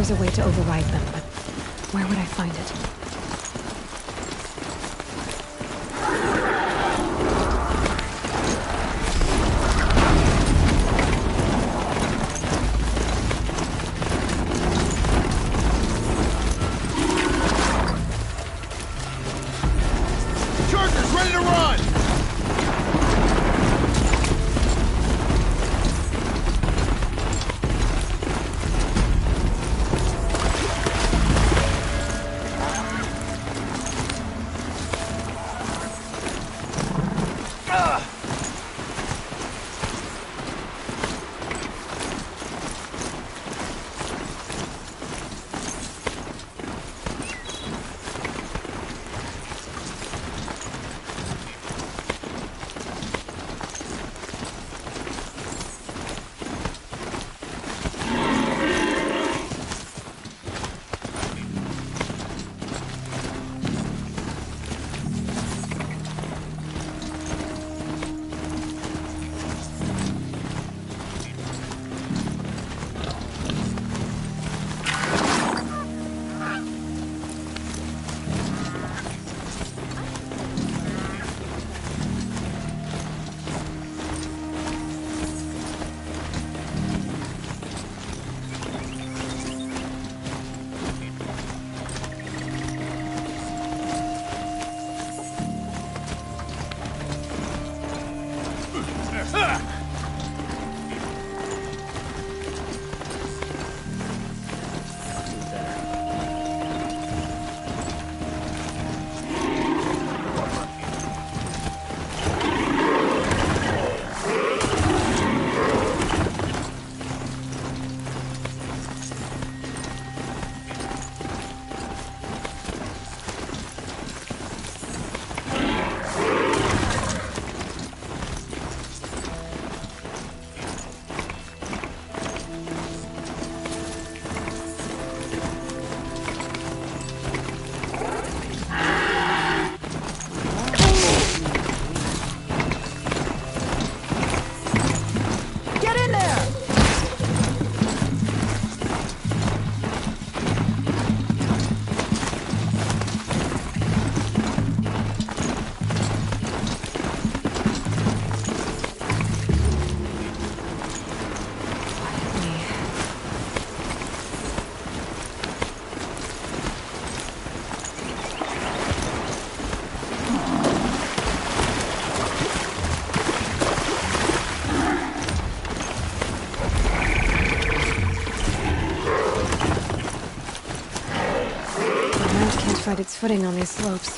there's a way to override them, but where would I find it? Chargers ready to run! Find its footing on these slopes.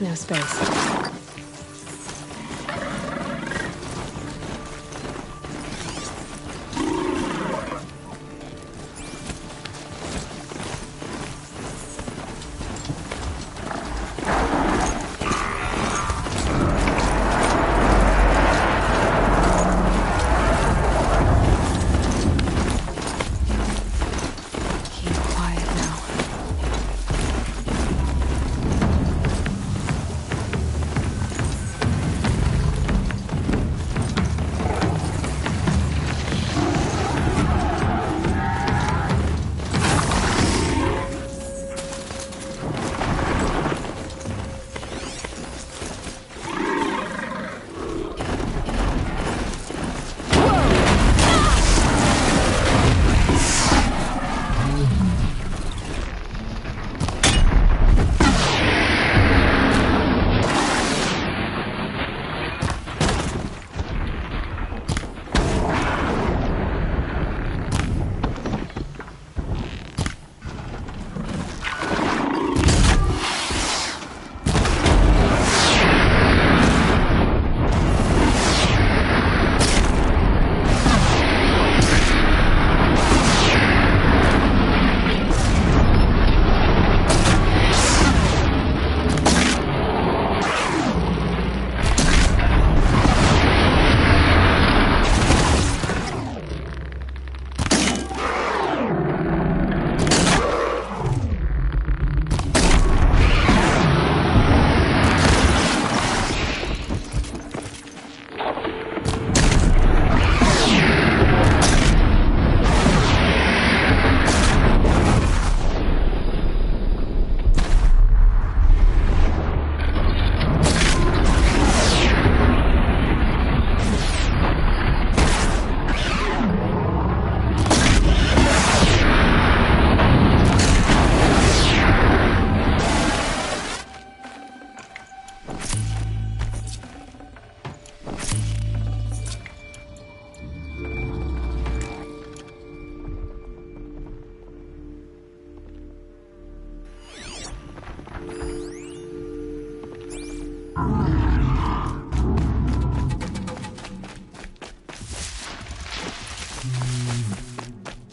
No space.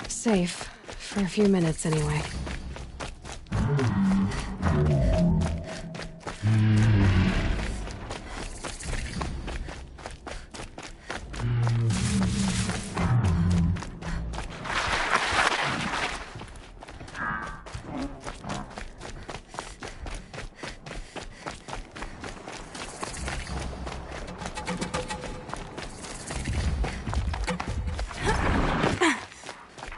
Safe. For a few minutes, anyway.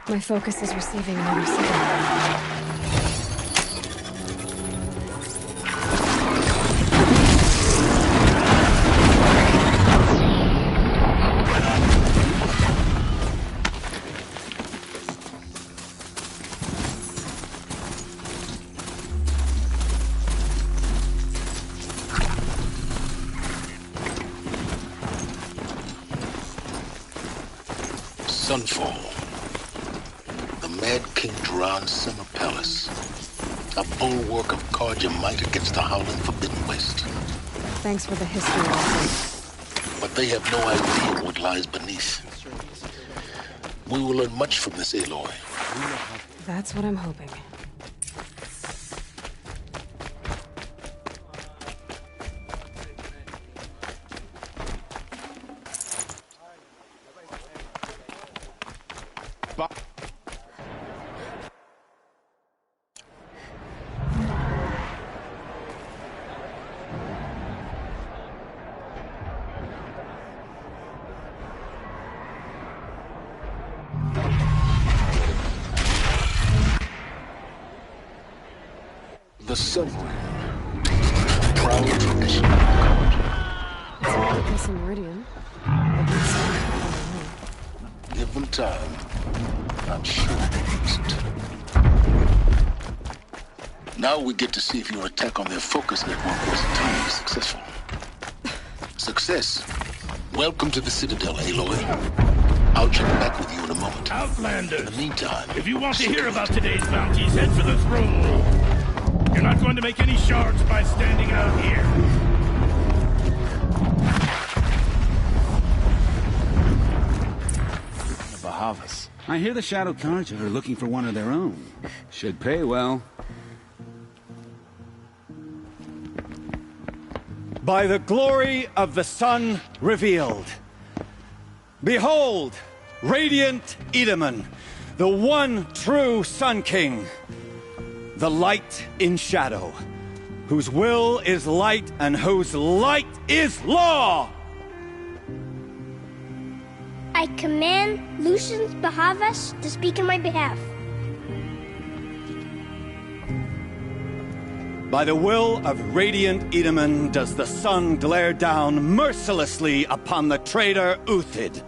My focus is receiving another signal. Sunfall. The Mad King Duran's summer palace. A bulwark of Carja might against the howling Forbidden West. Thanks for the history lesson. But they have no idea what lies beneath. We will learn much from this, Aloy. That's what I'm hoping. The Sun Ring. Proud tradition of Carja. It's a Lucas and Meridian. Give them time. I'm sure they use it. Now we get to see if your attack on their focus network was entirely successful. Success. Welcome to the Citadel, Aloy. I'll check back with you in a moment. Outlanders! In the meantime... If you want to hear about today's bounties, head for the throne room. You're not going to make any shards by standing out here. The Bahavas. I hear the Shadow Carja are looking for one of their own. Should pay well. By the glory of the sun revealed. Behold, radiant Edaman, the one true Sun King. The light in shadow, whose will is light and whose light is law! I command Lucius Bahavas to speak in my behalf. By the will of radiant Edaman does the sun glare down mercilessly upon the traitor Uthid.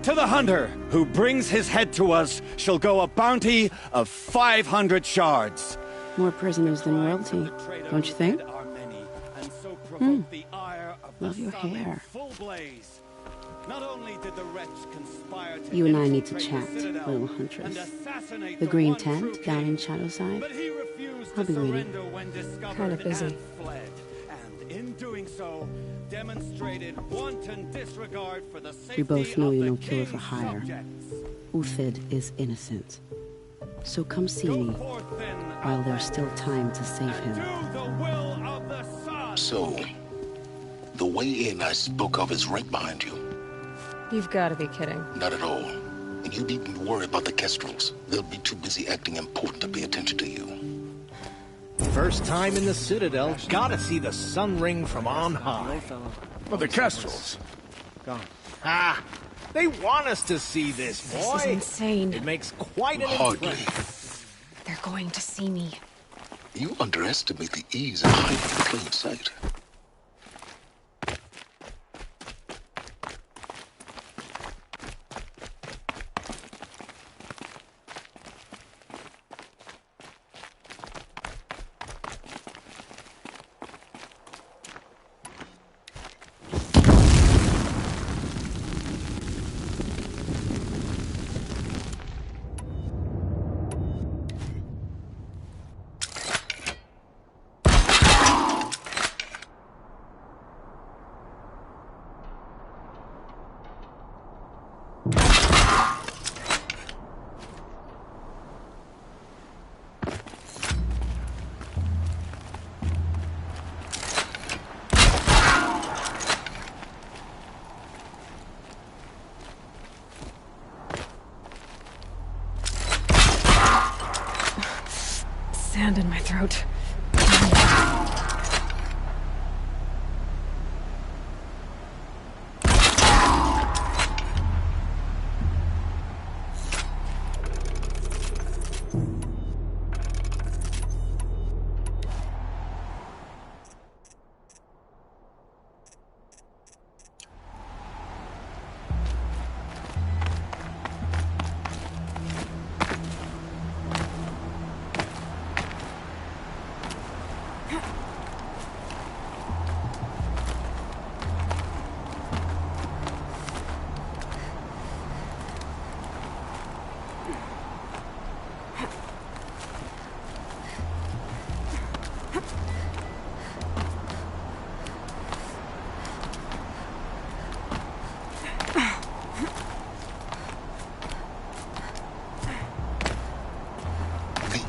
To the hunter who brings his head to us shall go a bounty of 500 shards. More prisoners than royalty, don't you think? Love your hair. You and I need to chat, little huntress. The green tent down in Shadowside? I'll be waiting. Kind of busy. In doing so, demonstrated wanton disregard for the safety We both know of you're the no killer king's for hire. subjects. Uthid is innocent. So come see Go me forth, then, while there's still time to save and him. do the will of the sun. So, the way in I spoke of is right behind you. You've got to be kidding. Not at all. And you needn't worry about the Kestrels. They'll be too busy acting important to pay attention to you. First time in the Citadel, gotta see the sun ring from on high. Well, the Kestrels. Gone. Ah, they want us to see this, boy. This is insane. It makes quite an Hardly. impression. They're going to see me. You underestimate the ease of hiding in plain sight.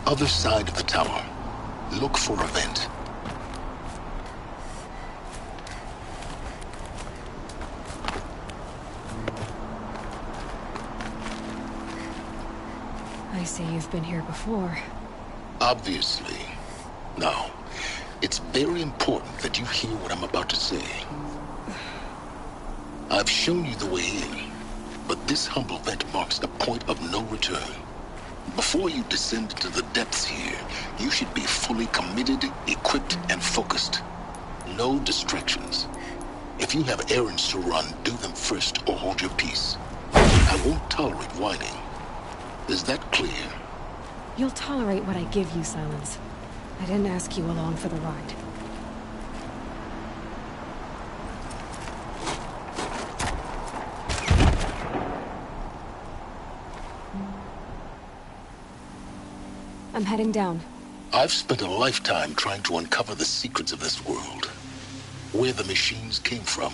Other side of the tower. Look for a vent. I see you've been here before. Obviously. Now, it's very important that you hear what I'm about to say. I've shown you the way in, but this humble vent marks a point of no return. Before you descend into the depths here, you should be fully committed, equipped, and focused. No distractions. If you have errands to run, do them first or hold your peace. I won't tolerate whining. Is that clear? You'll tolerate what I give you, Silence. I didn't ask you along for the ride. I'm heading down. I've spent a lifetime trying to uncover the secrets of this world. Where the machines came from.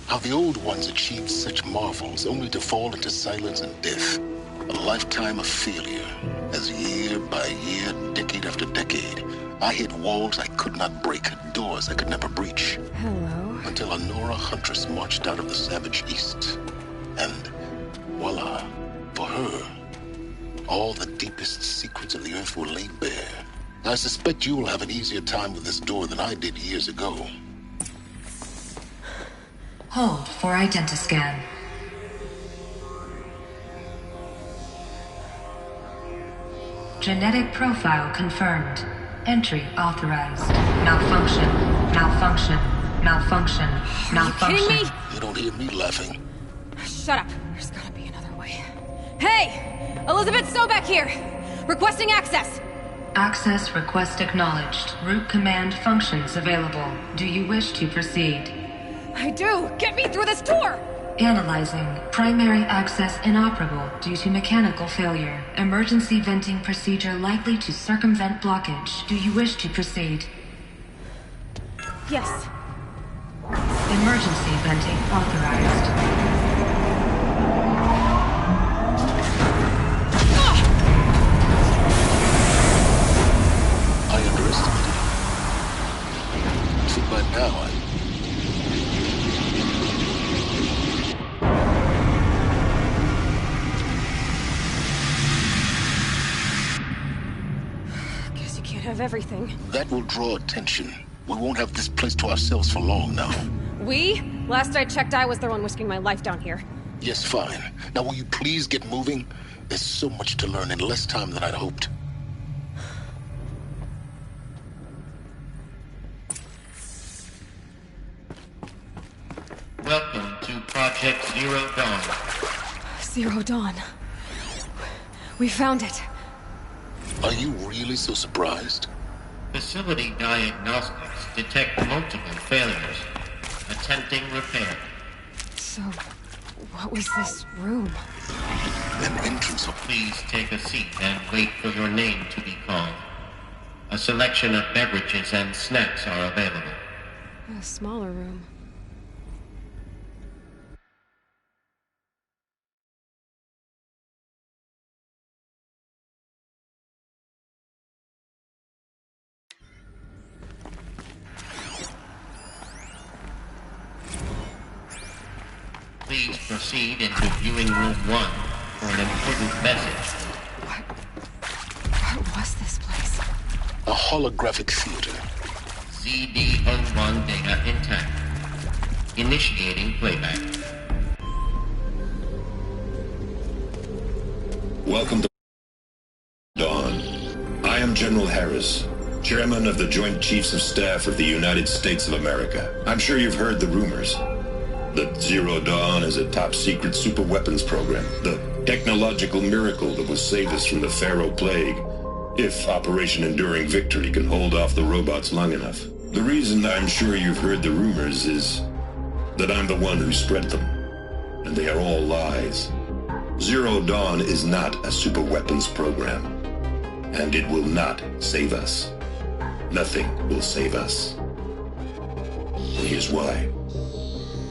How the old ones achieved such marvels only to fall into silence and death. A lifetime of failure, as year by year, decade after decade, I hit walls I could not break, doors I could never breach. Hello. Until a Nora huntress marched out of the savage east. And voila, for her, all the deepest secrets of the earth were laid bare. I suspect you will have an easier time with this door than I did years ago. Hold for identiscan. Genetic profile confirmed. Entry authorized. Malfunction. Malfunction. Malfunction. Malfunction. Are you kidding me? You don't hear me laughing. Shut up. There's gotta be another way. Hey! Elizabeth Sobek here! Requesting access! Access request acknowledged. Root command functions available. Do you wish to proceed? I do! Get me through this door! Analyzing. Primary access inoperable due to mechanical failure. Emergency venting procedure likely to circumvent blockage. Do you wish to proceed? Yes. Emergency venting authorized. I underestimated you. See, by now, Guess you can't have everything. that will draw attention. We won't have this place to ourselves for long now. We? Last I checked, I was the one risking my life down here. Yes, fine. Now will you please get moving? There's so much to learn in less time than I'd hoped. Welcome to Project Zero Dawn. Zero Dawn. We found it. Are you really so surprised? Facility diagnostics detect multiple failures. Attempting repair. So, what was this room? An entrance. Please take a seat and wait for your name to be called. A selection of beverages and snacks are available. A smaller room. Please proceed into viewing room 1 for an important message. What was this place? A holographic theater. ZD-01 data intact. Initiating playback. Welcome to Dawn. I am General Harris, Chairman of the Joint Chiefs of Staff of the United States of America. I'm sure you've heard the rumors. That Zero Dawn is a top-secret superweapons program. The technological miracle that will save us from the Pharaoh Plague. If Operation Enduring Victory can hold off the robots long enough. The reason I'm sure you've heard the rumors is that I'm the one who spread them. And they are all lies. Zero Dawn is not a superweapons program. And it will not save us. Nothing will save us. And here's why.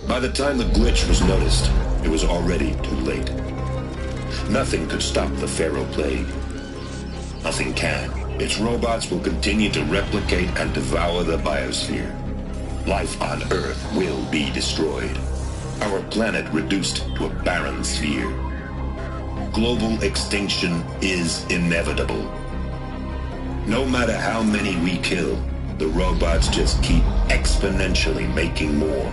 By the time the glitch was noticed, it was already too late. Nothing could stop the Pharaoh Plague. Nothing can. Its robots will continue to replicate and devour the biosphere. Life on Earth will be destroyed. Our planet reduced to a barren sphere. Global extinction is inevitable. No matter how many we kill, the robots just keep exponentially making more.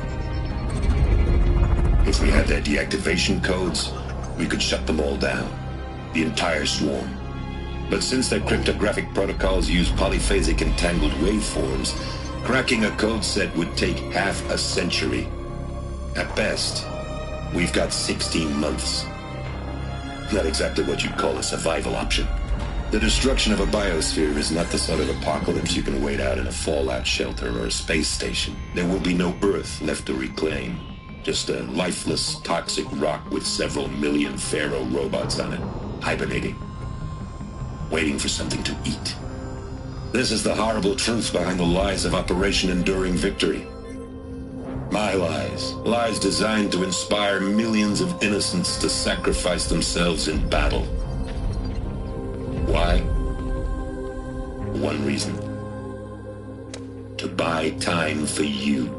If we had their deactivation codes, we could shut them all down. The entire swarm. But since their cryptographic protocols use polyphasic entangled waveforms, cracking a code set would take half a century. At best, we've got 16 months. Not exactly what you'd call a survival option. The destruction of a biosphere is not the sort of apocalypse you can wait out in a fallout shelter or a space station. There will be no Earth left to reclaim. Just a lifeless, toxic rock with several million Pharaoh robots on it, hibernating, waiting for something to eat. This is the horrible truth behind the lies of Operation Enduring Victory. My lies. Lies designed to inspire millions of innocents to sacrifice themselves in battle. Why? One reason. To buy time for you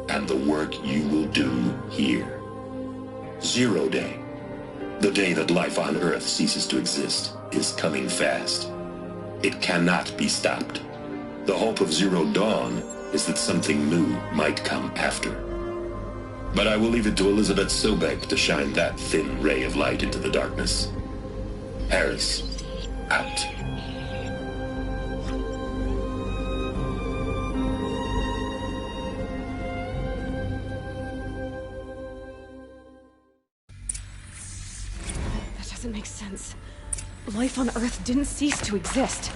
and the work you will do here. Zero Day. The day that life on Earth ceases to exist is coming fast. It cannot be stopped. The hope of Zero Dawn is that something new might come after. But I will leave it to Elizabeth Sobek to shine that thin ray of light into the darkness. Harris, out. That doesn't make sense. Life on Earth didn't cease to exist.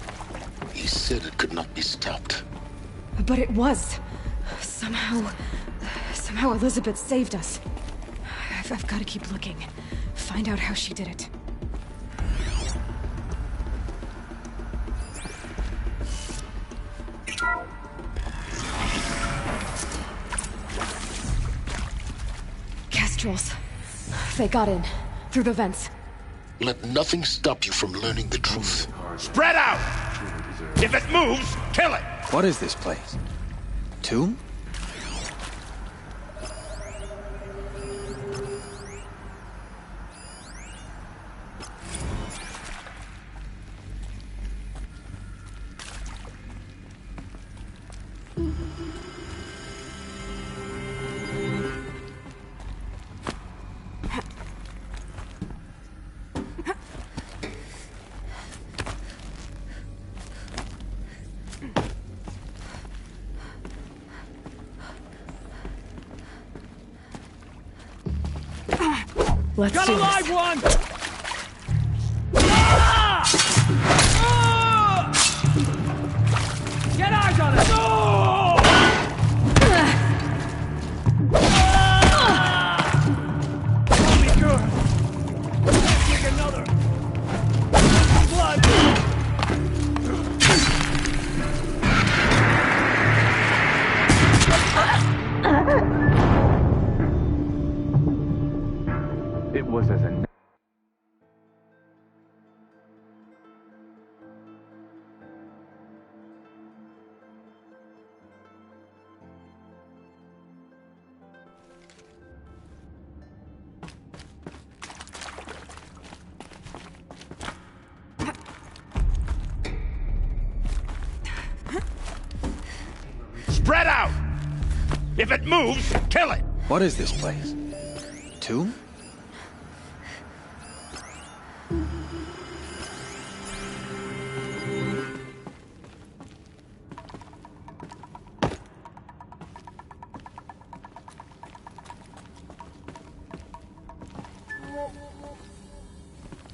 He said it could not be stopped. But it was. Somehow Elizabeth saved us. I've got to keep looking. Find out how she did it. Kestrels. They got in. Through the vents. Let nothing stop you from learning the truth. Spread out! If it moves, kill it! What is this place? Tomb? Let's Got do a this. live one! Get eyes on it! Be good. Take another. Blood. It was as a... Spread out! If it moves, kill it! What is this place? Tomb?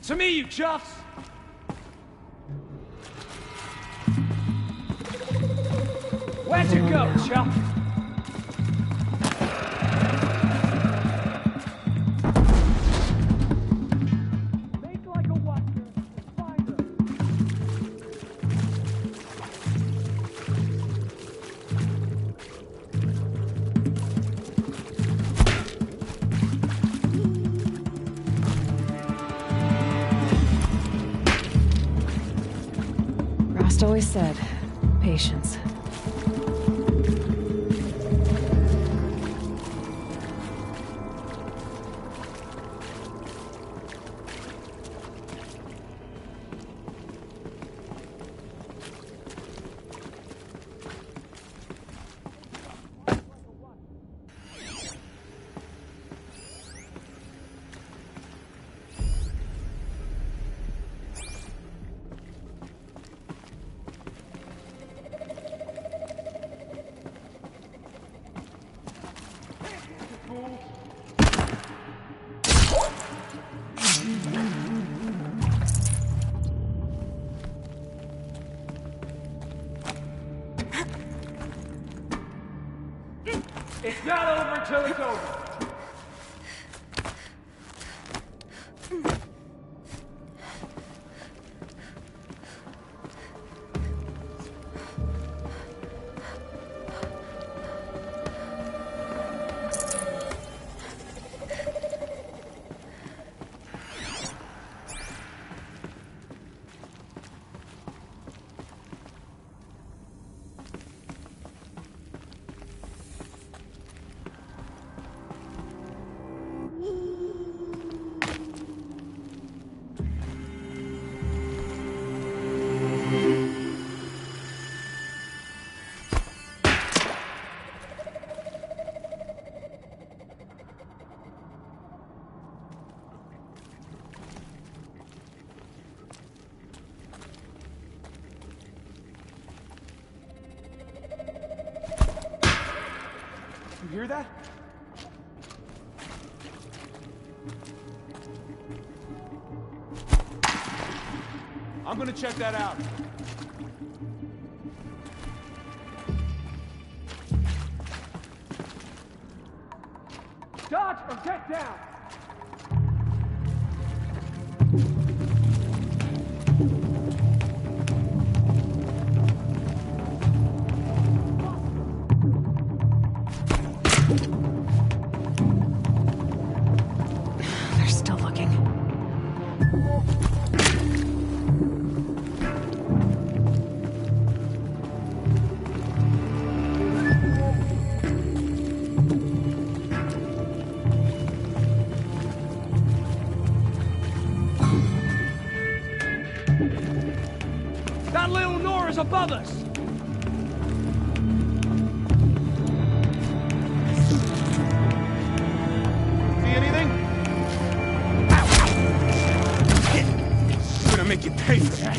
To me, you chuffs! Where'd you go, Chuck? Make like a watcher and find her. Rost always said, patience. It's not over until it's over. You hear that? I'm gonna check that out. Dodge or get down! They're still looking. That little Nora's above us! See anything? I'm gonna make you pay for that.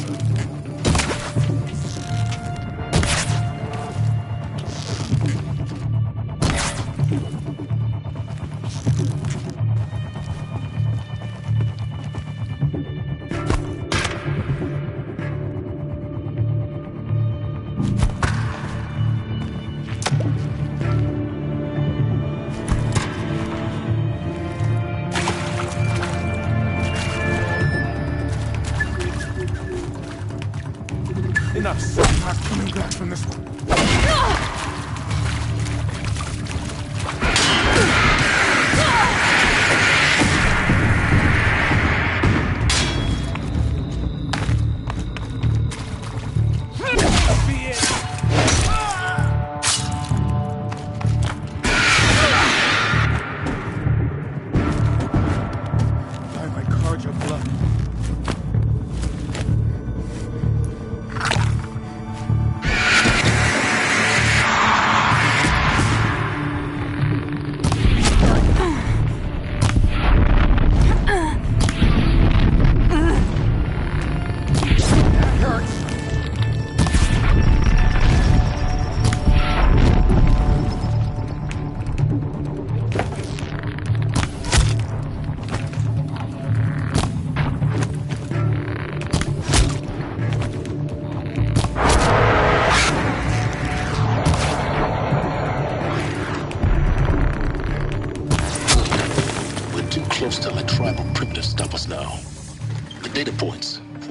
Enough, son. I'm not coming back from this one. Be it. Buy my card your blood.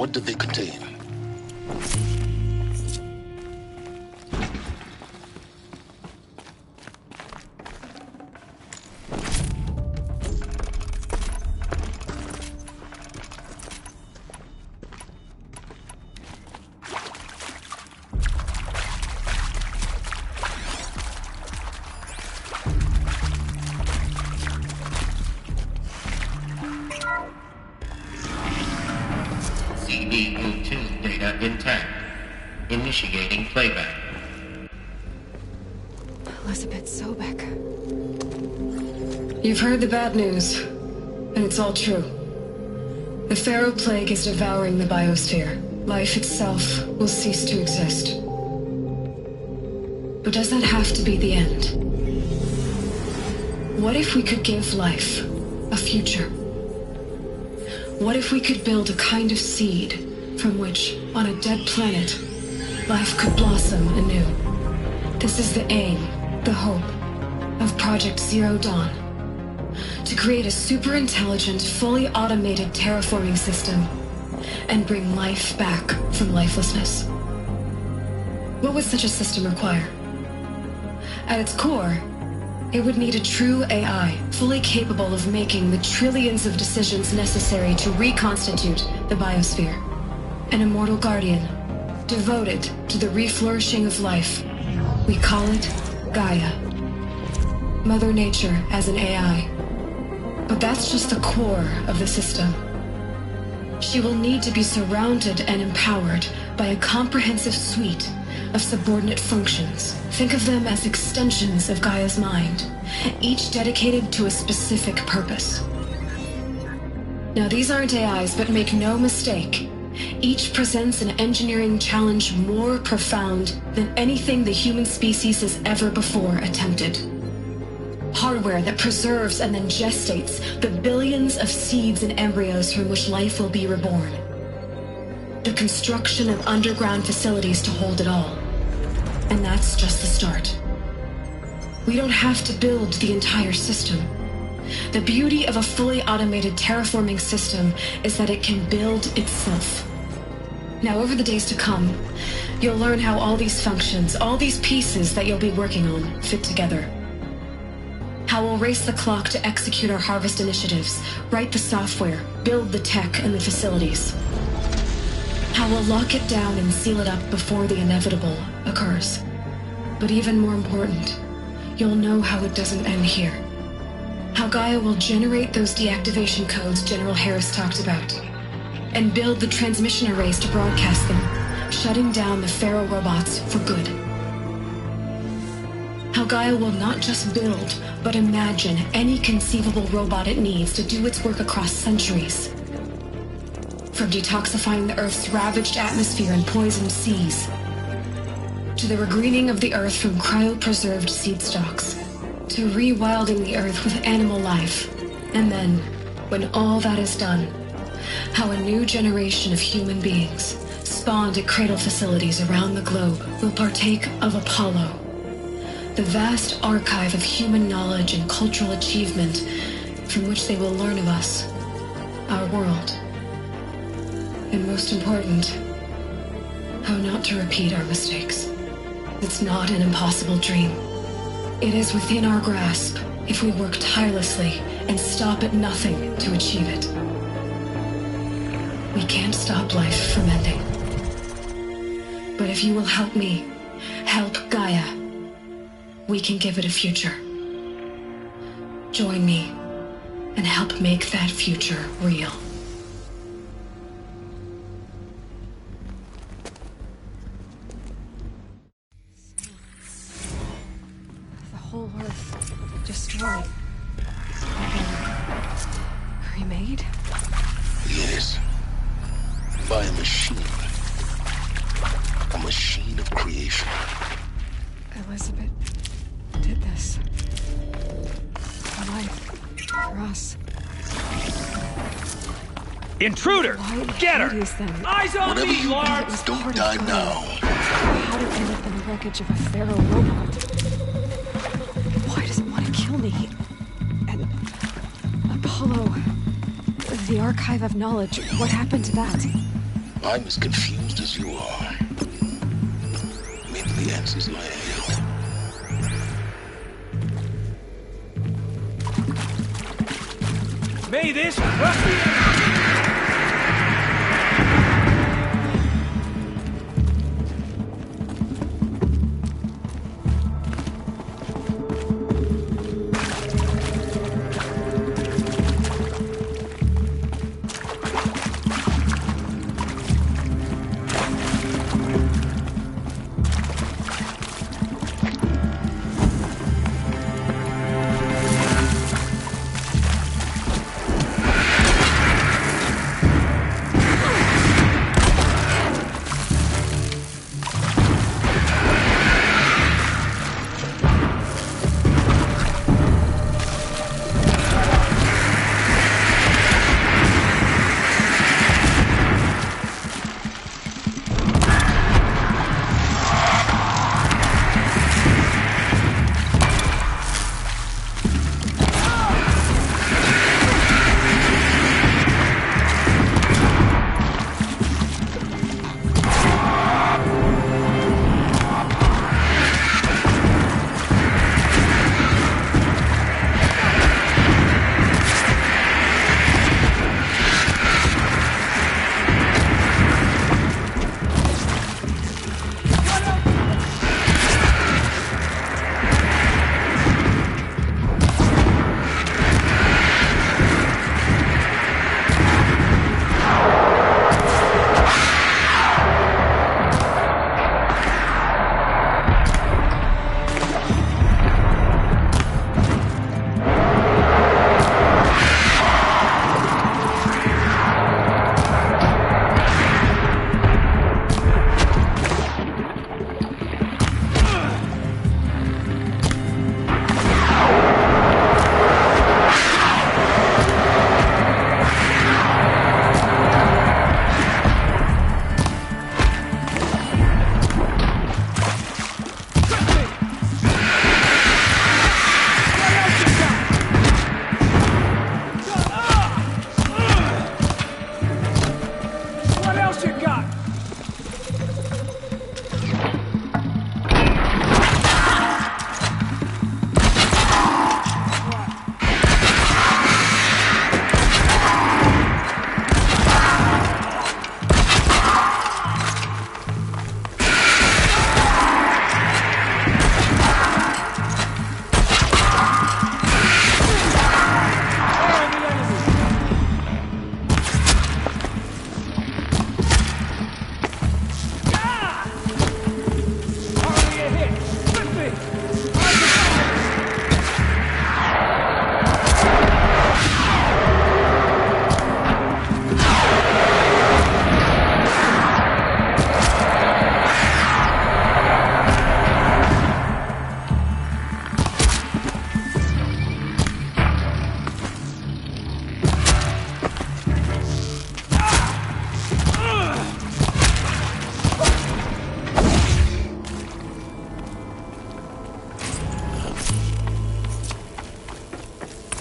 What did they contain? CD02 data intact. Initiating playback. Elizabeth Sobek. You've heard the bad news, and it's all true. The Pharaoh Plague is devouring the biosphere. Life itself will cease to exist. But does that have to be the end? What if we could give life a future? What if we could build a kind of seed from which, on a dead planet, life could blossom anew? This is the aim, the hope, of Project Zero Dawn. To create a super-intelligent, fully automated terraforming system and bring life back from lifelessness. What would such a system require? At its core, it would need a true AI, fully capable of making the trillions of decisions necessary to reconstitute the biosphere. An immortal guardian, devoted to the reflourishing of life. We call it Gaia. Mother Nature as an AI. But that's just the core of the system. She will need to be surrounded and empowered by a comprehensive suite of subordinate functions. Think of them as extensions of Gaia's mind, each dedicated to a specific purpose. Now, these aren't AIs, but make no mistake, each presents an engineering challenge more profound than anything the human species has ever before attempted. Hardware that preserves and then gestates the billions of seeds and embryos from which life will be reborn. The construction of underground facilities to hold it all. And that's just the start. We don't have to build the entire system. The beauty of a fully automated terraforming system is that it can build itself. Now, over the days to come, you'll learn how all these functions, all these pieces that you'll be working on, fit together. How we'll race the clock to execute our harvest initiatives, write the software, build the tech and the facilities. How we'll lock it down and seal it up before the inevitable occurs. But even more important, you'll know how it doesn't end here. How Gaia will generate those deactivation codes General Harris talked about, and build the transmission arrays to broadcast them, shutting down the Pharaoh robots for good. How Gaia will not just build, but imagine any conceivable robot it needs to do its work across centuries. From detoxifying the Earth's ravaged atmosphere and poisoned seas, to the regreening of the Earth from cryopreserved seed stalks, to rewilding the Earth with animal life. And then, when all that is done, how a new generation of human beings, spawned at cradle facilities around the globe, will partake of Apollo, the vast archive of human knowledge and cultural achievement from which they will learn of us, our world. And most important, how not to repeat our mistakes. It's not an impossible dream. It is within our grasp if we work tirelessly and stop at nothing to achieve it. We can't stop life from ending. But if you will help me, help Gaia, we can give it a future. Join me and help make that future real. The whole Earth destroyed. Remade? Yes. By a machine. A machine of creation. Elizabeth did this. For life. For us. Intruder! Get her! Eyes on me, Lord! Don't die now. How did it end up in the wreckage of a Pharaoh robot? Why does it want to kill me? And Apollo, the archive of knowledge, what happened to that? I'm as confused as you are. Maybe the answers lie ahead. May this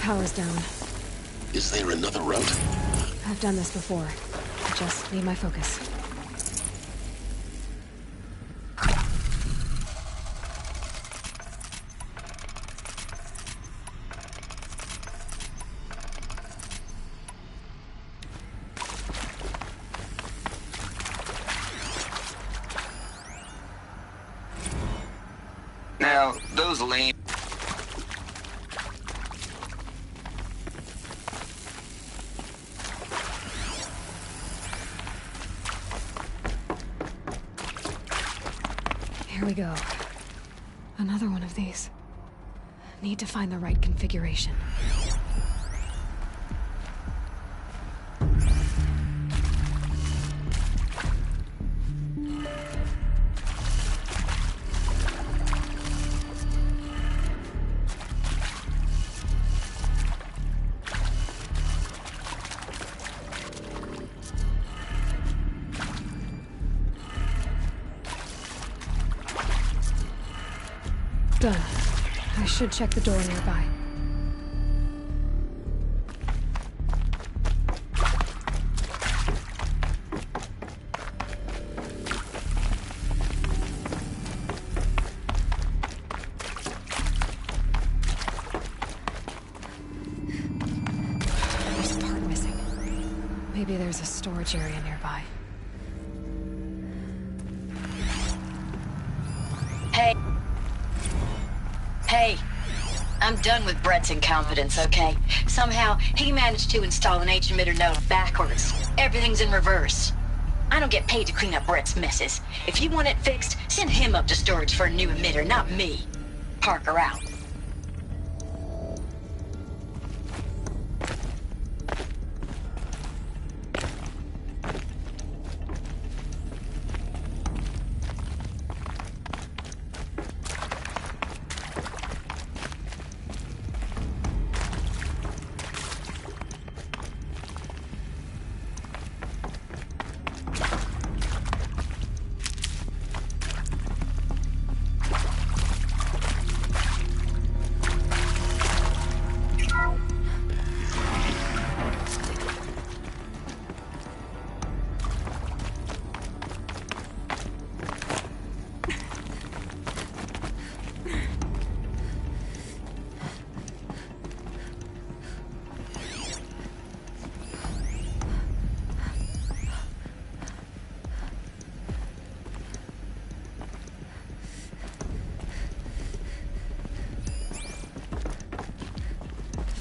Power's down. Is there another route? I've done this before. I just need my focus. Now, those lame... Here we go. Another one of these. Need to find the right configuration. Done. I should check the door nearby. Maybe there's a storage area nearby. Hey, I'm done with Brett's incompetence, okay? Somehow, he managed to install an H-emitter node backwards. Everything's in reverse. I don't get paid to clean up Brett's messes. If you want it fixed, send him up to storage for a new emitter, not me. Parker out.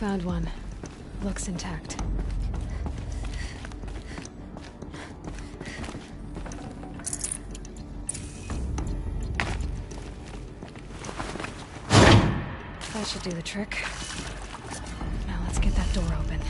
Found one. Looks intact. That should do the trick. Now let's get that door open.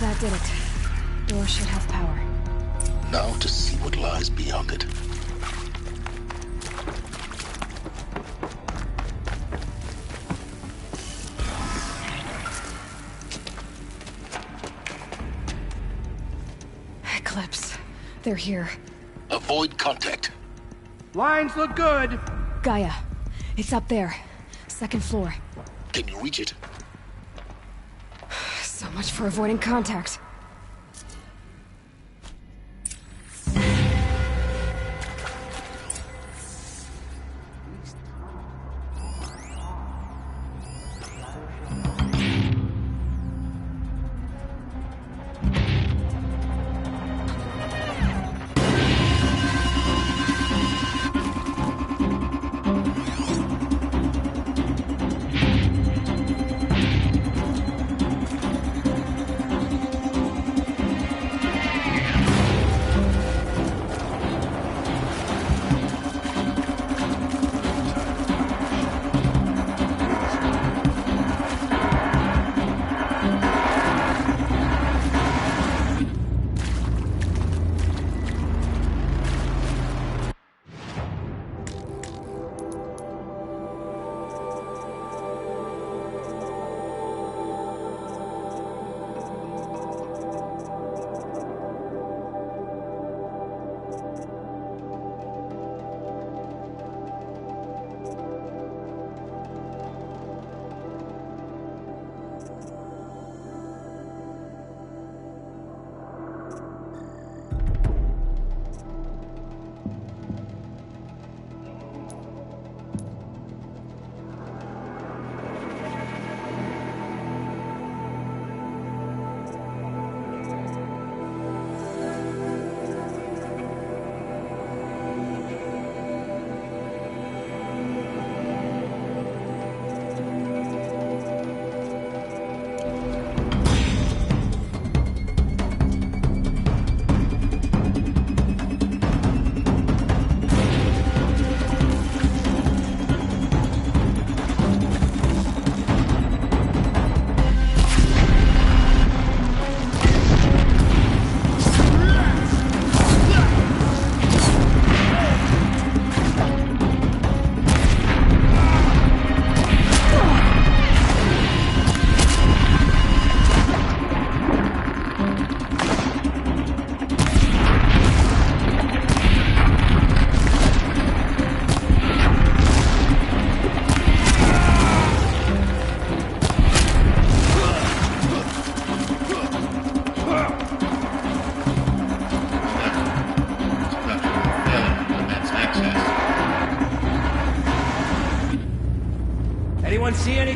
That did it. Door should have power. Now to see what lies beyond it. Eclipse. They're here. Avoid contact. Lines look good. Gaia. It's up there. Second floor. Can you reach it? So much for avoiding contact.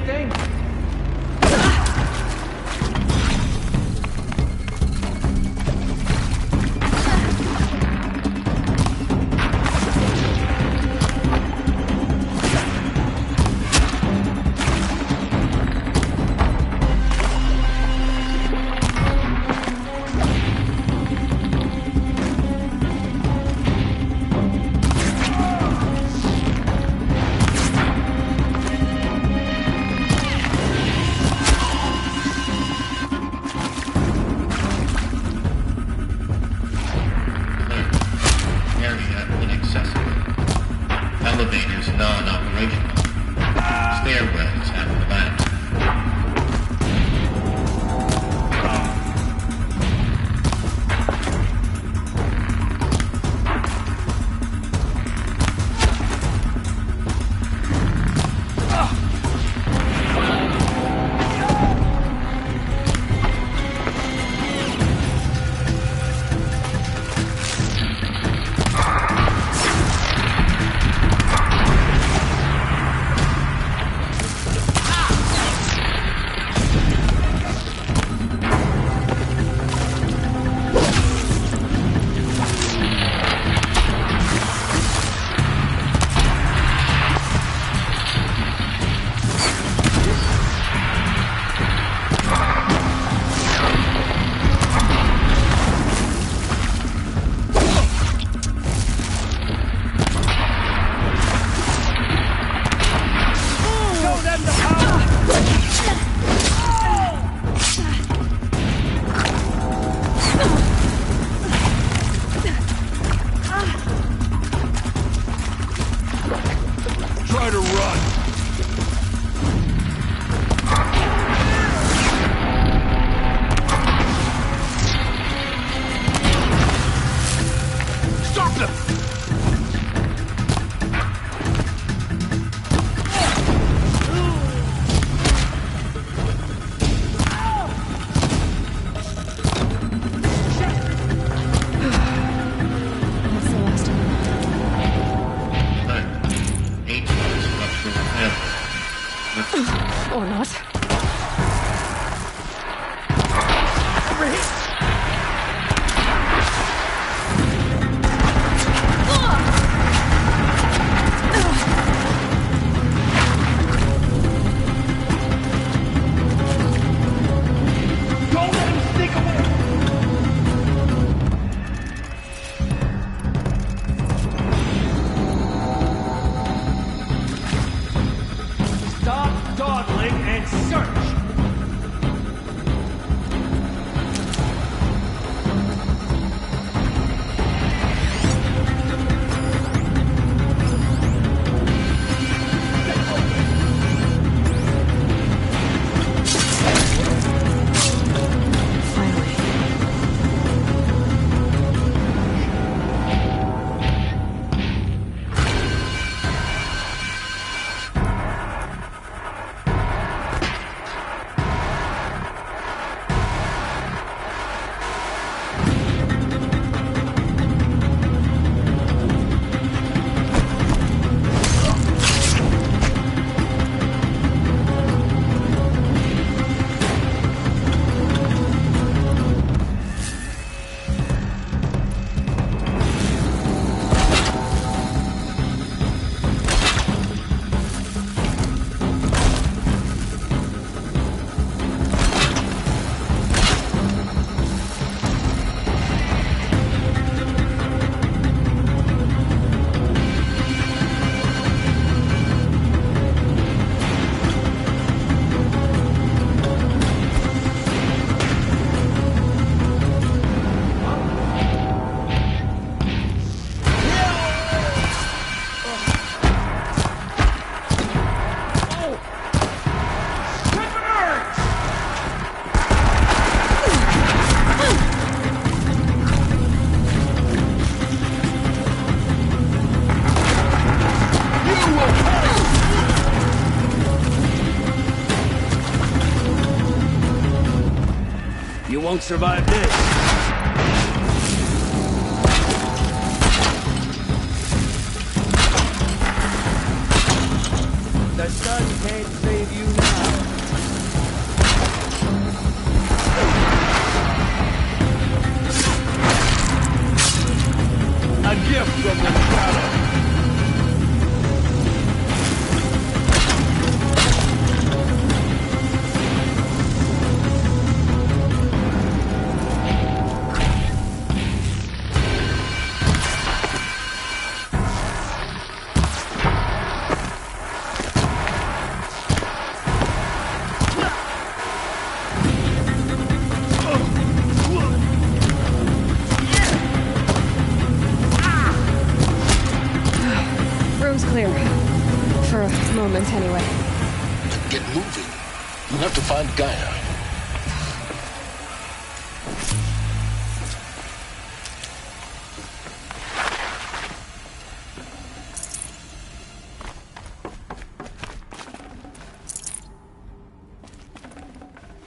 anything? Elevators non-operational. Stairwells at the back. Try to run. Stop them! That's the last of them. Or not. Over here! Don't let him sneak away! Stop dawdling and search! You won't survive this. The sun can't save you now. from the shadow. Clear. For a moment, anyway. Then get moving. You have to find Gaia.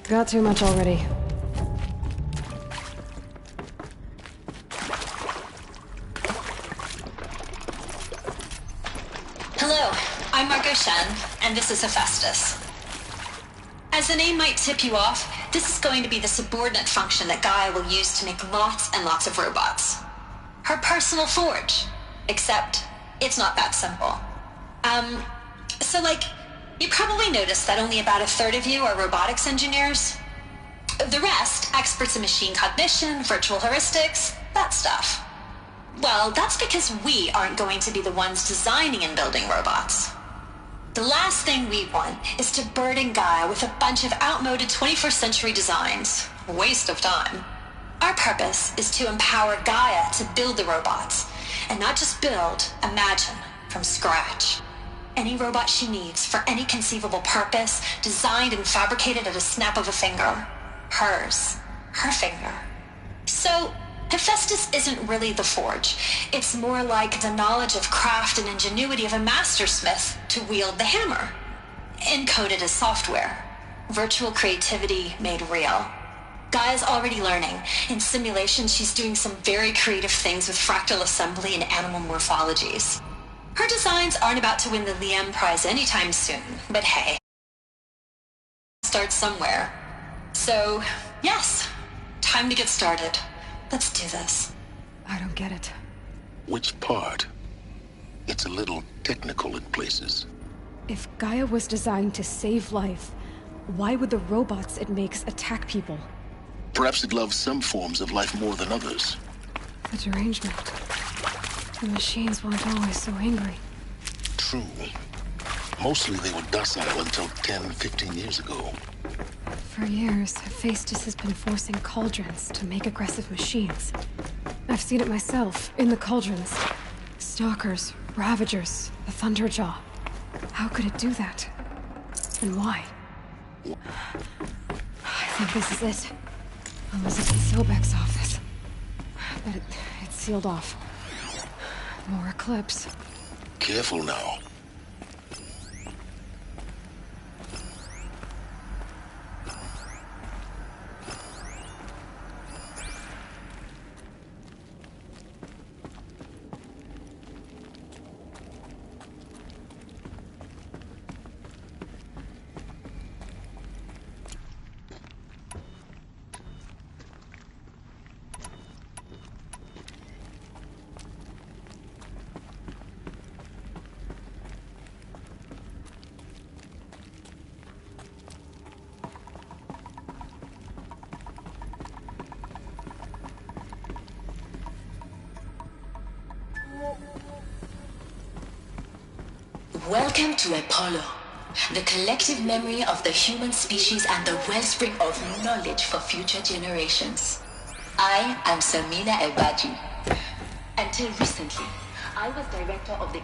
Got too much already. And this is Hephaestus. As the name might tip you off, this is going to be the subordinate function that Gaia will use to make lots and lots of robots. Her personal forge. Except, it's not that simple. You probably noticed that only about a third of you are robotics engineers. The rest, experts in machine cognition, virtual heuristics, that stuff. Well, that's because we aren't going to be the ones designing and building robots. The last thing we want is to burden Gaia with a bunch of outmoded 21st century designs. Waste of time. Our purpose is to empower Gaia to build the robots, and not just build, imagine, from scratch. Any robot she needs for any conceivable purpose, designed and fabricated at a snap of a finger. Hers. Her finger. So, Hephaestus isn't really the forge. It's more like the knowledge of craft and ingenuity of a mastersmith to wield the hammer. Encoded as software. Virtual creativity made real. Gaia's already learning. In simulation, she's doing some very creative things with fractal assembly and animal morphologies. Her designs aren't about to win the Liam Prize anytime soon, but hey. Start somewhere. So, yes, time to get started. Let's do this. I don't get it. Which part? It's a little technical in places. If Gaia was designed to save life, why would the robots it makes attack people? Perhaps it loves some forms of life more than others. The derangement. The machines weren't always so angry. True. Mostly they were docile until 10, 15 years ago. For years, Hephaestus has been forcing cauldrons to make aggressive machines. I've seen it myself, in the cauldrons. Stalkers, Ravagers, the Thunderjaw. How could it do that? And why? I think this is it. Elizabeth Sobek's office. But it's sealed off. More Eclipse. Careful now. Welcome to Apollo, the collective memory of the human species and the wellspring of knowledge for future generations. I am Samina Ebaji. Until recently, I was director of the...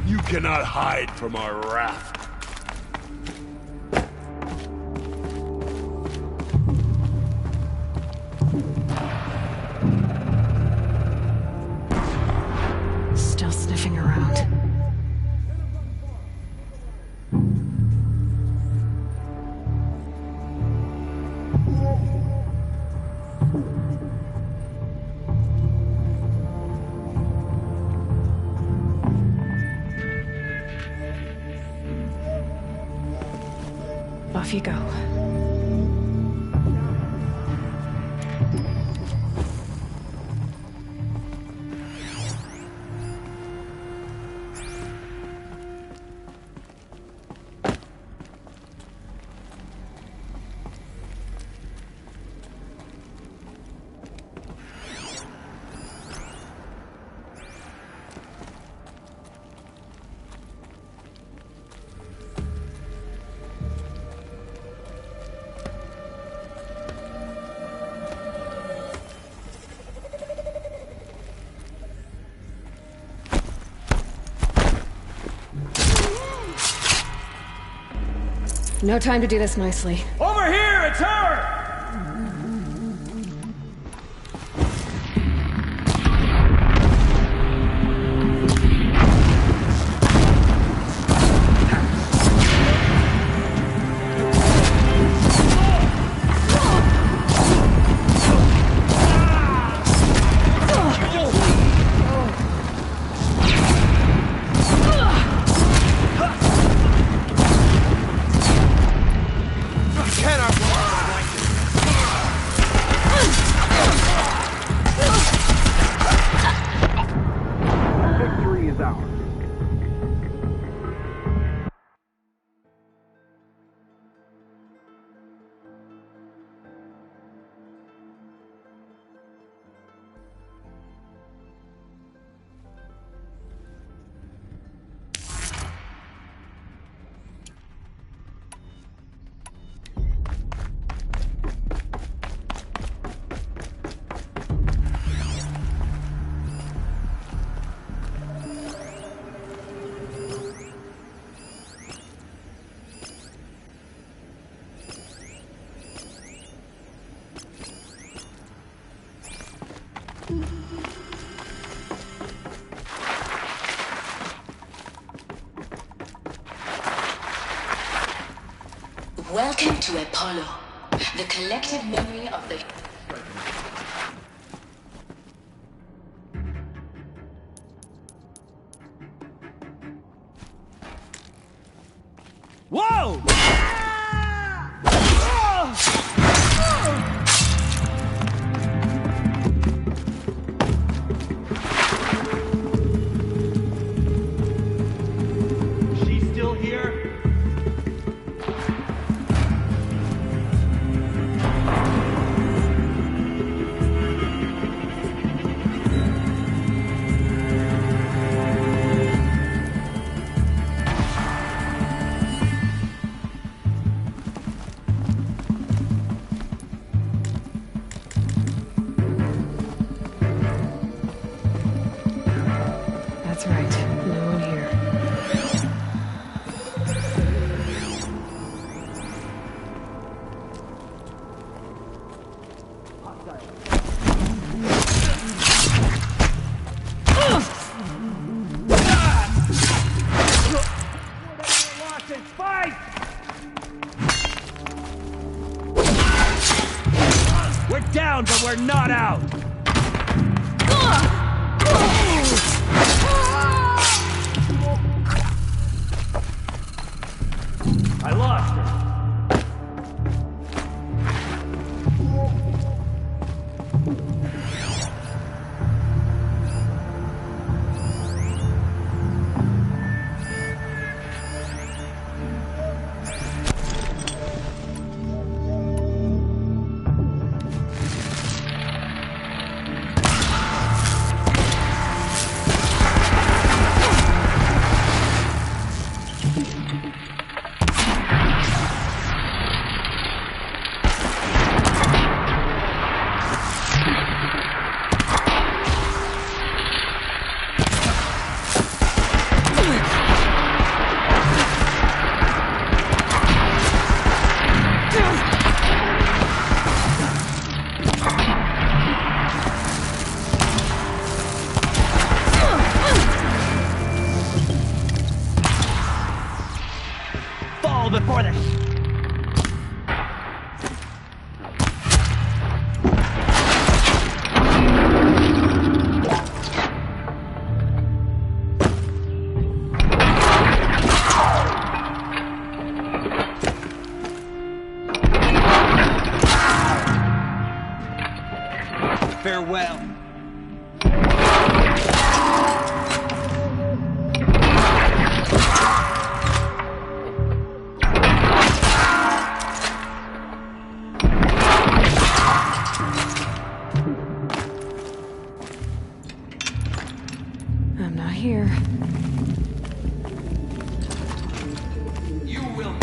You cannot hide from our wrath. Still sniffing around. Off you go. No time to do this nicely. Over here! It's her! Welcome to Apollo, the collective memory of the... Whoa! She's still here? That's right. No one here. We're down, but we're not out! I lost her. farewell. I'm not here. You will.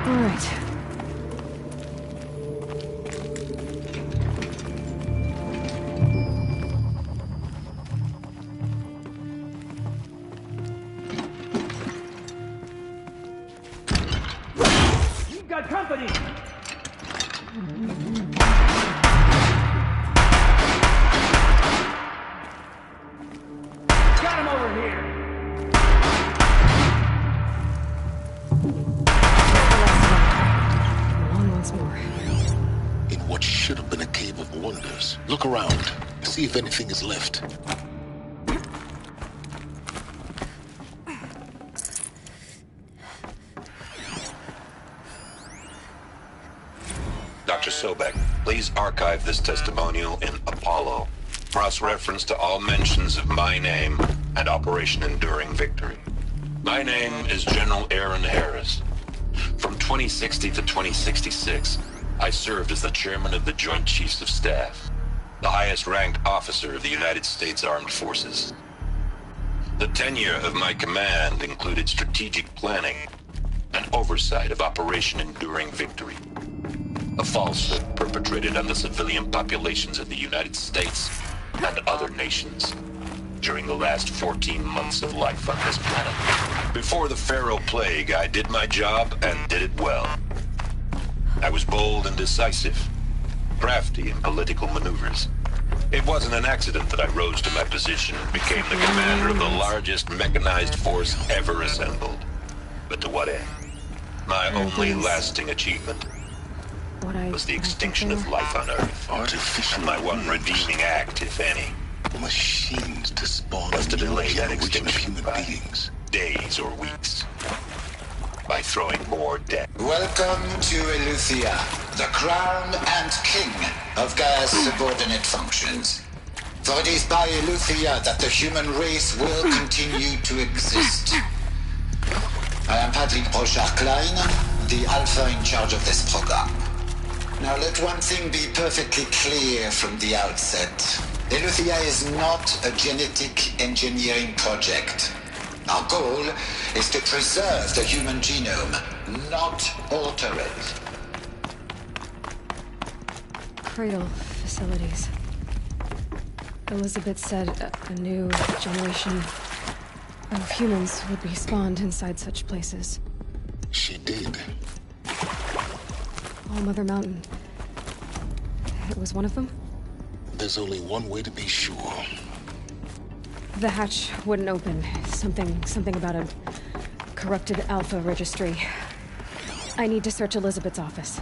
All right. You've got company! Got him over here! Along once more. In what should have been a cave of wonders. Look around. See if anything is left. Dr. Sobek, please archive this testimonial in Apollo. Cross-reference to all mentions of my name and Operation Enduring Victory. My name is General Aaron Harris. From 2060 to 2066, I served as the chairman of the Joint Chiefs of Staff, the highest-ranked officer of the United States Armed Forces. The tenure of my command included strategic planning and oversight of Operation Enduring Victory, a falsehood perpetrated on the civilian populations of the United States and other nations during the last 14 months of life on this planet. Before the Pharaoh Plague, I did my job and did it well. I was bold and decisive, crafty in political maneuvers. It wasn't an accident that I rose to my position and became the commander of the largest mechanized force ever assembled. But to what end? My only lasting achievement was the extinction of life on Earth. Artificial. My one redeeming act, if any, Machines to spawn was to delay that of extinction human by beings. days or weeks, by throwing more death. Welcome to Eleuthia, the crown and king of Gaia's subordinate functions. For it is by Eleuthia that the human race will continue to exist. I am Patrick Brochard-Klein, the Alpha in charge of this program. Now let one thing be perfectly clear from the outset. Eleuthia is not a genetic engineering project. Our goal is to preserve the human genome, not alter it. Cradle facilities. Elizabeth said a new generation of humans would be spawned inside such places. She did. All Mother Mountain. It was one of them? There's only one way to be sure. The hatch wouldn't open. Something about a corrupted Alpha registry. I need to search Elizabeth's office.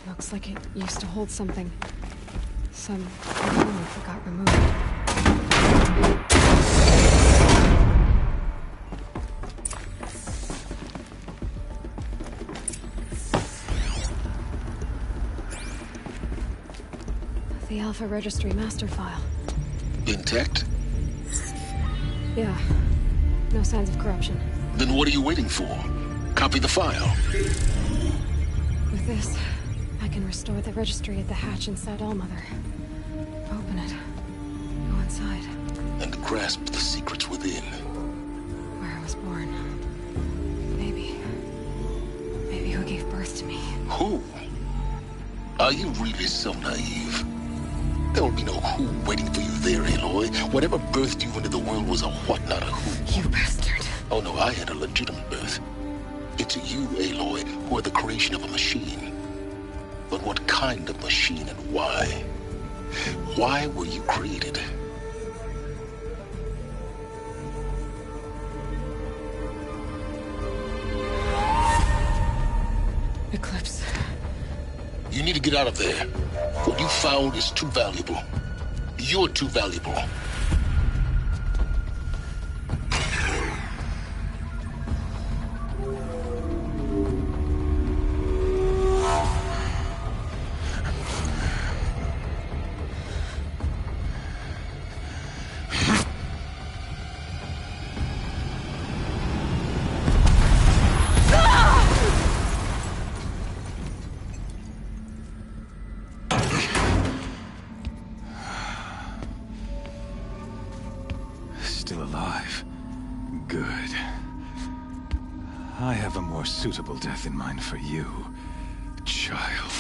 Looks like it used to hold something. Some component that got removed. The Alpha Registry master file. Intact? Yeah. No signs of corruption. Then what are you waiting for? Copy the file. With this, I can restore the registry at the hatch inside Allmother. Open it. Go inside. And grasp the secrets within. Where I was born. Maybe who gave birth to me. Who? Are you really so naive? There will be no who waiting for you there, Aloy. Whatever birthed you into the world was a what, not a who. You bastard. Oh no, I had a legitimate birth. It's you, Aloy, who are the creation of a machine. But what kind of machine and why? Why were you created? need to get out of there. What you found is too valuable. You're too valuable. Still alive. Good. I have a more suitable death in mind for you, child.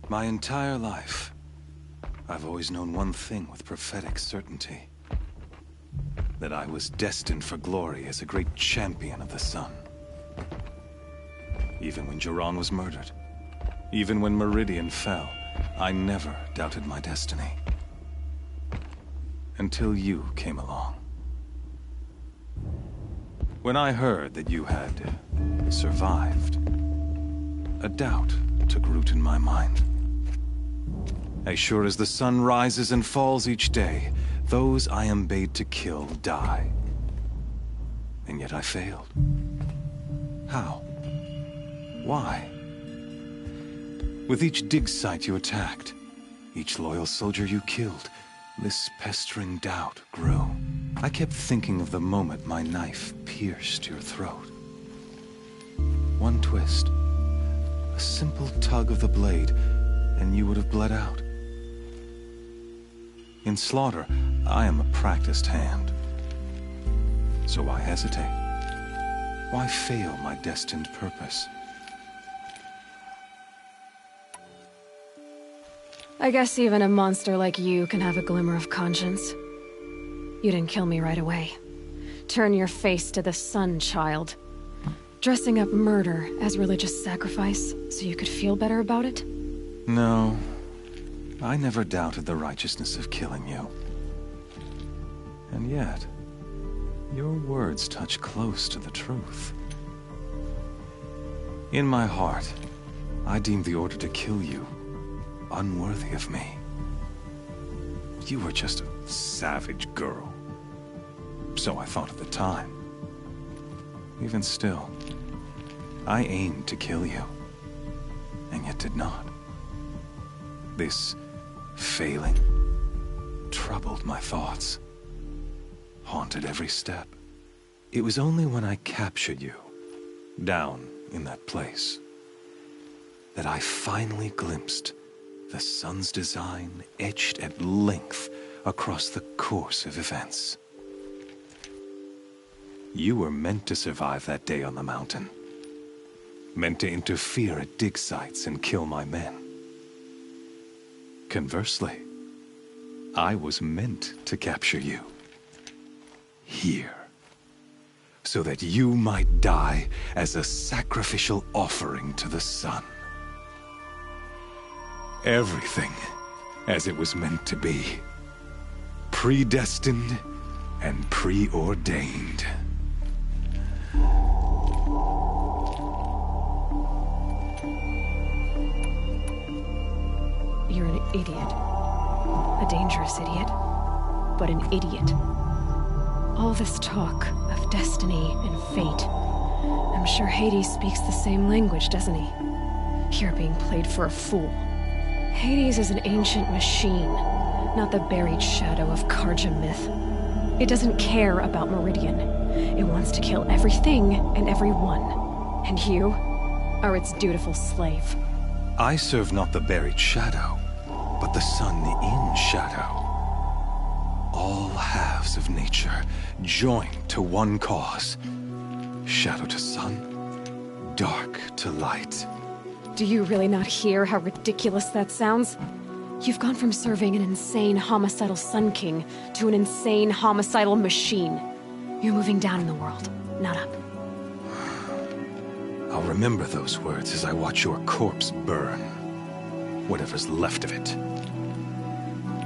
My entire life, I've always known one thing with prophetic certainty. That I was destined for glory as a great champion of the sun. Even when Jiran was murdered, even when Meridian fell, I never doubted my destiny. Until you came along. When I heard that you had survived, a doubt took root in my mind. As sure as the sun rises and falls each day, those I am bade to kill die. And yet I failed. How? Why? With each dig site you attacked, each loyal soldier you killed, this pestering doubt grew. I kept thinking of the moment my knife pierced your throat. One twist, a simple tug of the blade, and you would have bled out. In slaughter, I am a practiced hand. So why hesitate? Why fail my destined purpose? I guess even a monster like you can have a glimmer of conscience. You didn't kill me right away. Turn your face to the sun, child. Dressing up murder as religious sacrifice so you could feel better about it? No. I never doubted the righteousness of killing you. And yet, your words touch close to the truth. In my heart, I deemed the order to kill you unworthy of me. You were just a savage girl. So I thought at the time. Even still, I aimed to kill you, and yet did not. This failing troubled my thoughts, haunted every step. It was only when I captured you, down in that place, that I finally glimpsed the sun's design etched at length across the course of events. You were meant to survive that day on the mountain, meant to interfere at dig sites and kill my men. Conversely, I was meant to capture you. Here. So that you might die as a sacrificial offering to the sun. Everything as it was meant to be. Predestined and preordained. You're an idiot. A dangerous idiot. But an idiot. All this talk of destiny and fate. I'm sure Hades speaks the same language, doesn't he? You're being played for a fool. Hades is an ancient machine, not the buried shadow of Karja myth. It doesn't care about Meridian. It wants to kill everything and everyone. And you are its dutiful slave. I serve not the buried shadow, but the sun in shadow. All halves of nature joined to one cause. Shadow to sun, dark to light. Do you really not hear how ridiculous that sounds? You've gone from serving an insane homicidal Sun King to an insane homicidal machine. You're moving down in the world, not up. I'll remember those words as I watch your corpse burn. Whatever's left of it.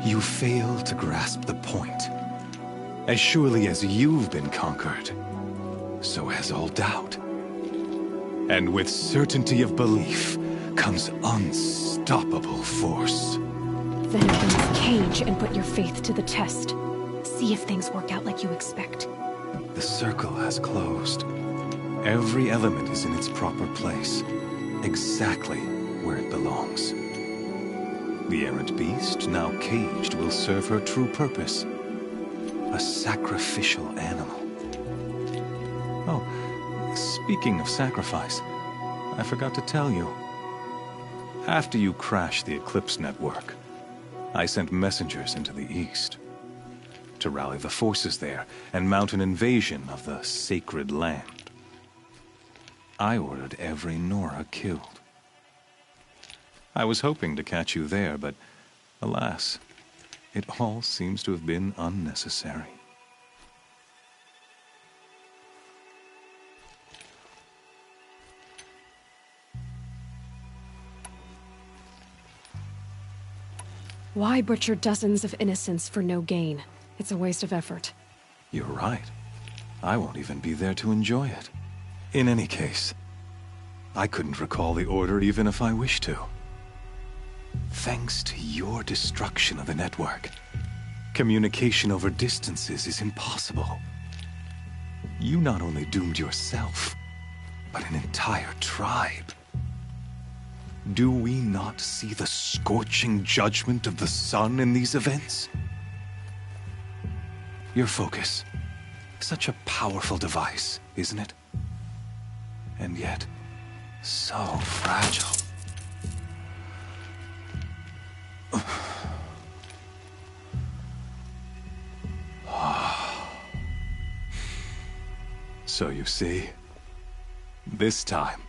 You fail to grasp the point. As surely as you've been conquered, so has all doubt. And with certainty of belief comes unstoppable force. Then open this cage and put your faith to the test. See if things work out like you expect. The circle has closed. Every element is in its proper place, exactly where it belongs. The errant beast, now caged, will serve her true purpose. A sacrificial animal. Oh, speaking of sacrifice, I forgot to tell you. After you crashed the Eclipse network, I sent messengers into the east to rally the forces there and mount an invasion of the sacred land. I ordered every Nora killed. I was hoping to catch you there, but alas, it all seems to have been unnecessary. Why butcher dozens of innocents for no gain? It's a waste of effort. You're right. I won't even be there to enjoy it. In any case, I couldn't recall the order even if I wished to. Thanks to your destruction of the network, communication over distances is impossible. You not only doomed yourself, but an entire tribe. Do we not see the scorching judgment of the sun in these events? Your focus. Such a powerful device, isn't it? And yet, so fragile. So you see, this time,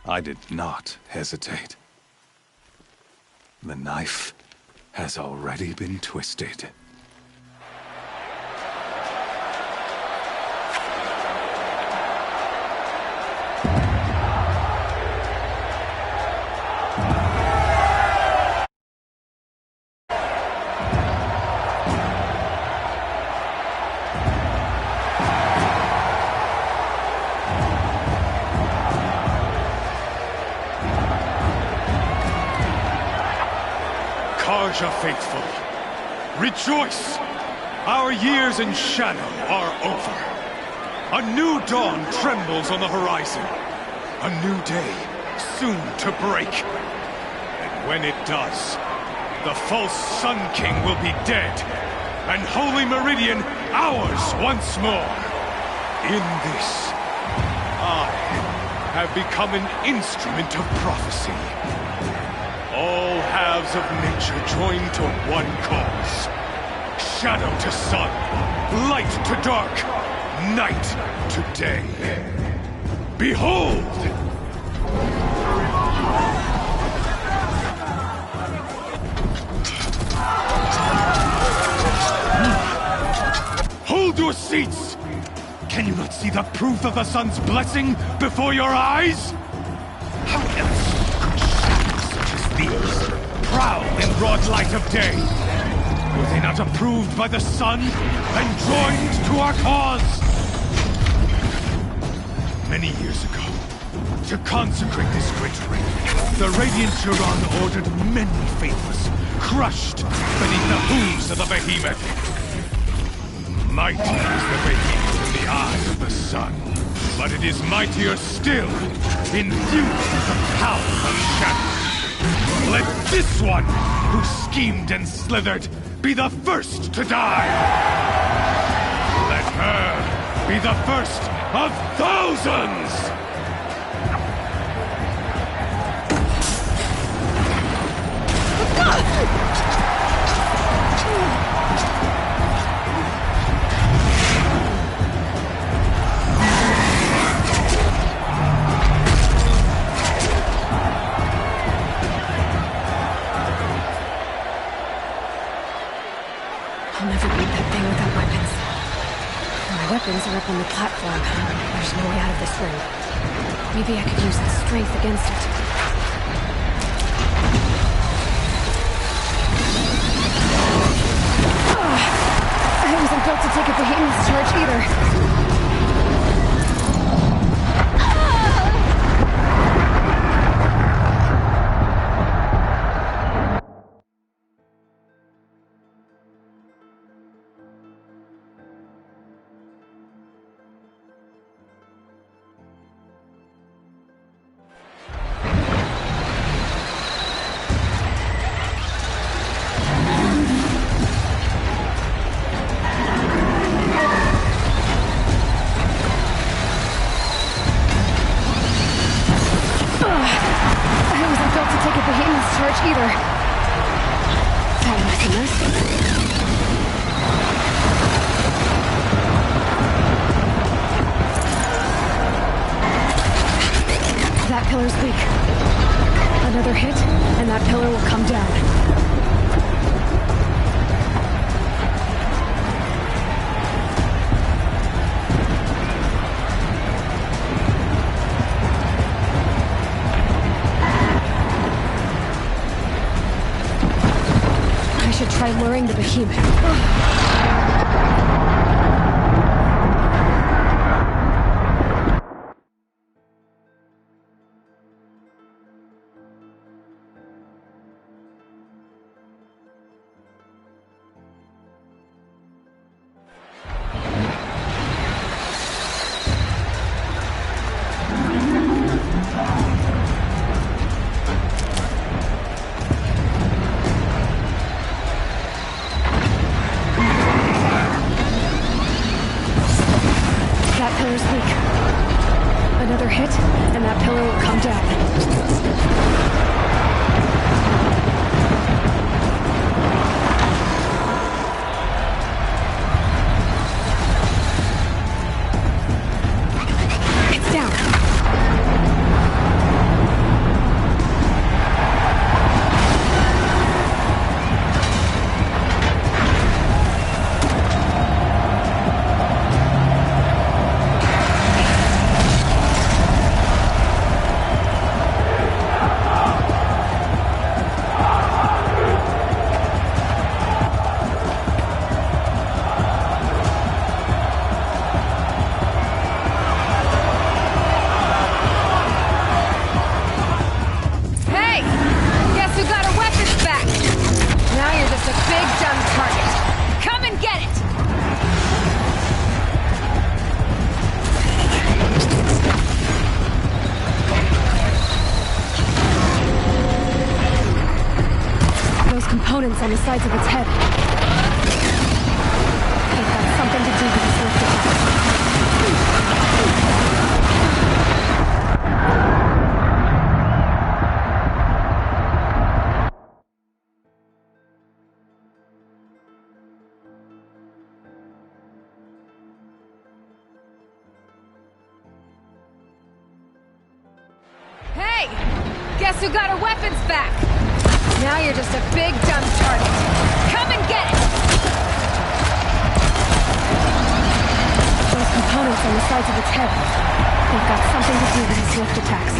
I did not hesitate. The knife has already been twisted. Karja faithful, rejoice! Our years in shadow are over. A new dawn trembles on the horizon. A new day soon to break. And when it does, the false Sun King will be dead, and Holy Meridian ours once more. In this, I have become an instrument of prophecy. All halves of nature join to one cause. Shadow to sun, light to dark, night to day. Behold! Hold your seats! Can you not see the proof of the sun's blessing before your eyes? How else could shadows such as these prowl in broad light of day? Were they not approved by the sun and joined to our cause? Many years ago, to consecrate this great ring, the Radiant Turan ordered many faithless, crushed beneath the hooves of the behemoth. Mighty is the behemoth in the eyes of the sun, but it is mightier still, infused with the power of shadow. Let this one, who schemed and slithered, be the first to die! Let her be the first of thousands! I'll never beat that thing without weapons. My weapons are up on the platform. There's no way out of this ring. Maybe I could use its strength against it. I wasn't built to take a behemoth's charge either. Try luring the behemoth. On the sides of its head. They've got something to do with its lift attacks. Hey! Guess who got her weapons back? Now you're just a big dumb target. Come and get it! Those components on the sides of its head. They've got something to do with its lift attacks.